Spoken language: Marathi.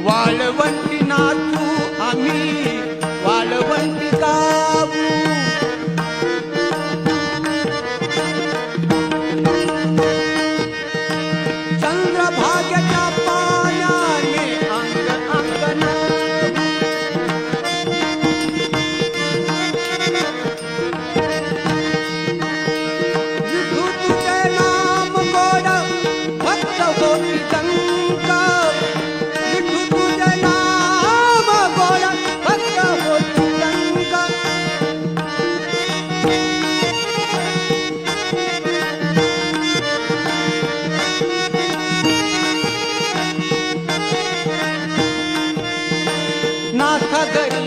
वाळवंटी नाचू आम्ही वाळवंटी गाऊ चंद्रभागेच्या पाण्याने अंग अंगण विठू तुझे नाम गोड भक्त होती गंगा विठू तुझे नाम गोड भक्त होती गंगा नाथ गरी